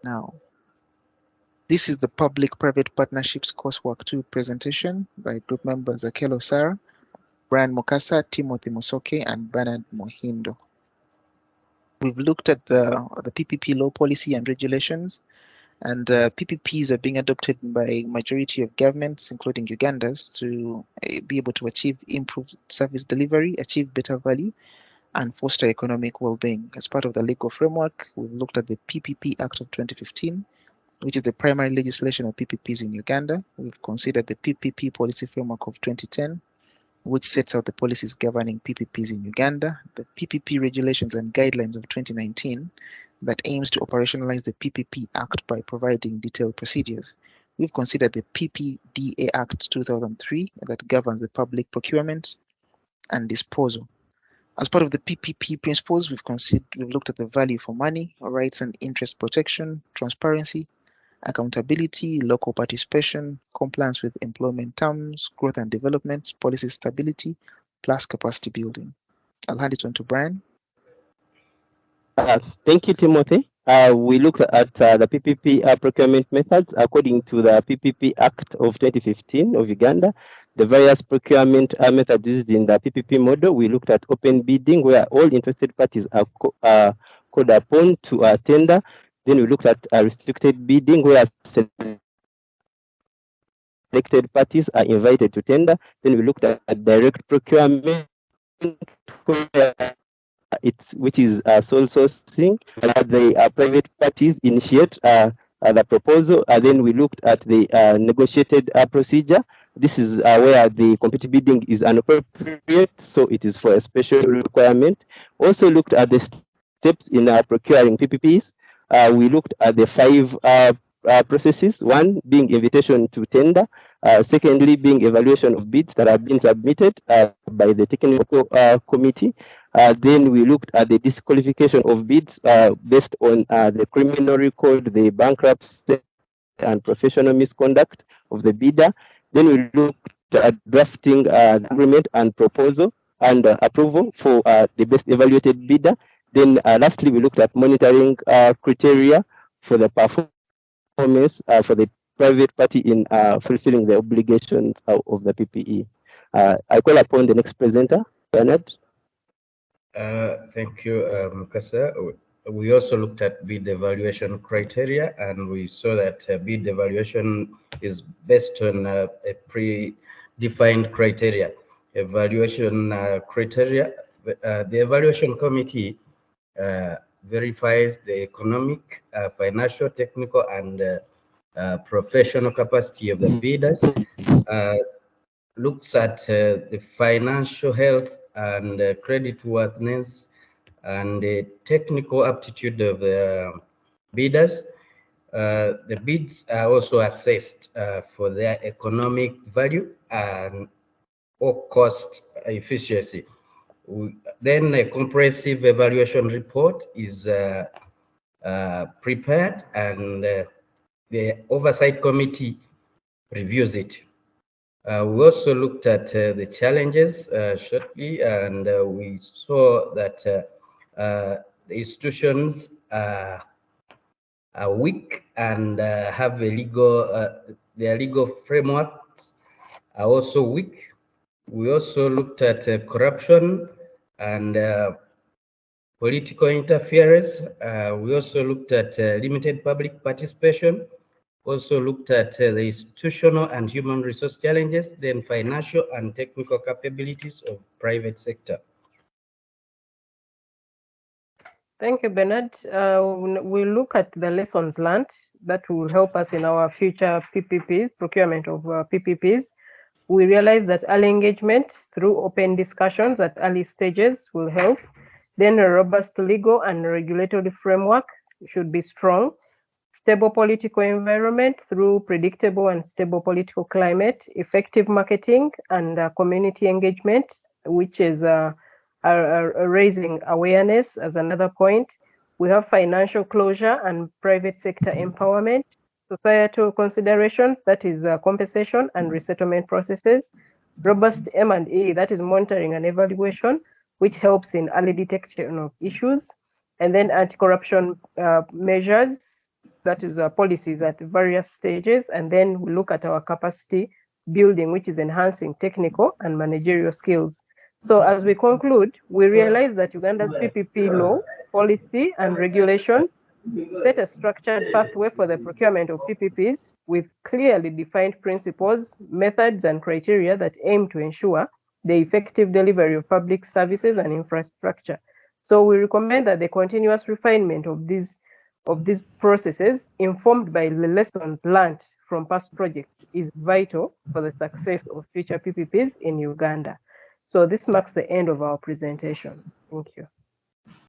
Now, this is the Public-Private Partnerships Coursework 2 presentation by group members Akello Sarah, Brian Mukasa, Timothy Musoke, and Bernard Muhindo. We've looked at the PPP law, policy, and regulations, and PPPs are being adopted by majority of governments, including Uganda's, to be able to achieve improved service delivery, achieve better value, and foster economic well-being. As part of the legal framework, we've looked at the PPP Act of 2015, which is the primary legislation of PPPs in Uganda. We've considered the PPP policy framework of 2010, which sets out the policies governing PPPs in Uganda, the PPP regulations and guidelines of 2019 that aims to operationalize the PPP Act by providing detailed procedures. We've considered the PPDA Act 2003 that governs the public procurement and disposal. As part of the PPP principles, we've looked at the value for money, rights and interest protection, transparency, accountability, local participation, compliance with employment terms, growth and development, policy stability, plus capacity building. I'll hand it on to Brian. Thank you, Timothy. We looked at the PPP procurement methods according to the PPP Act of 2015 of Uganda. The various procurement methods used in the PPP model. We looked at open bidding, where all interested parties are called upon to tender. Then we looked at restricted bidding, where selected parties are invited to tender. Then we looked at direct procurement, which is sole sourcing. The private parties initiate the proposal. Then we looked at the negotiated procedure. This is where the competitive bidding is inappropriate, so it is for a special requirement. Also looked at the steps in procuring PPPs. We looked at the 5 processes. One being invitation to tender. Secondly, being evaluation of bids that have been submitted by the technical committee. Then we looked at the disqualification of bids based on the criminal record, the bankruptcy, and professional misconduct of the bidder. Then we looked at drafting the agreement and proposal and approval for the best evaluated bidder. Then lastly, we looked at monitoring criteria for the performance for the private party in fulfilling the obligations of the PPE. I call upon the next presenter, Bernard. Thank you, Mukasa. We also looked at bid evaluation criteria, and we saw that bid evaluation is based on a predefined criteria. Evaluation criteria, the evaluation committee verifies the economic, financial, technical, and professional capacity of the bidders, looks at the financial health and creditworthiness and the technical aptitude of the bidders. The bids are also assessed for their economic value and or cost efficiency. Then a comprehensive evaluation report is prepared, and the oversight committee reviews it. We also looked at the challenges shortly, and we saw that the institutions are weak and have a their legal frameworks are also weak. We also looked at corruption and political interference. We also looked at limited public participation. Also looked at the institutional and human resource challenges, then financial and technical capabilities of private sector. Thank you, Bernard. We'll look at the lessons learned that will help us in our future PPPs, procurement of PPPs. We realize that early engagement through open discussions at early stages will help. Then a robust legal and regulatory framework should be strong. Stable political environment through predictable and stable political climate, effective marketing and community engagement, which is raising awareness as another point. We have financial closure and private sector empowerment, societal considerations, that is compensation and resettlement processes, robust M&E, that is monitoring and evaluation, which helps in early detection of issues, and then anti-corruption measures, that is our policies at various stages, and then we look at our capacity building, which is enhancing technical and managerial skills. So as we conclude, we realize that Uganda's PPP law, policy, and regulation set a structured pathway for the procurement of PPPs with clearly defined principles, methods, and criteria that aim to ensure the effective delivery of public services and infrastructure. So we recommend that the continuous refinement of these processes, informed by the lessons learned from past projects, is vital for the success of future PPPs in Uganda. So this marks the end of our presentation. Thank you.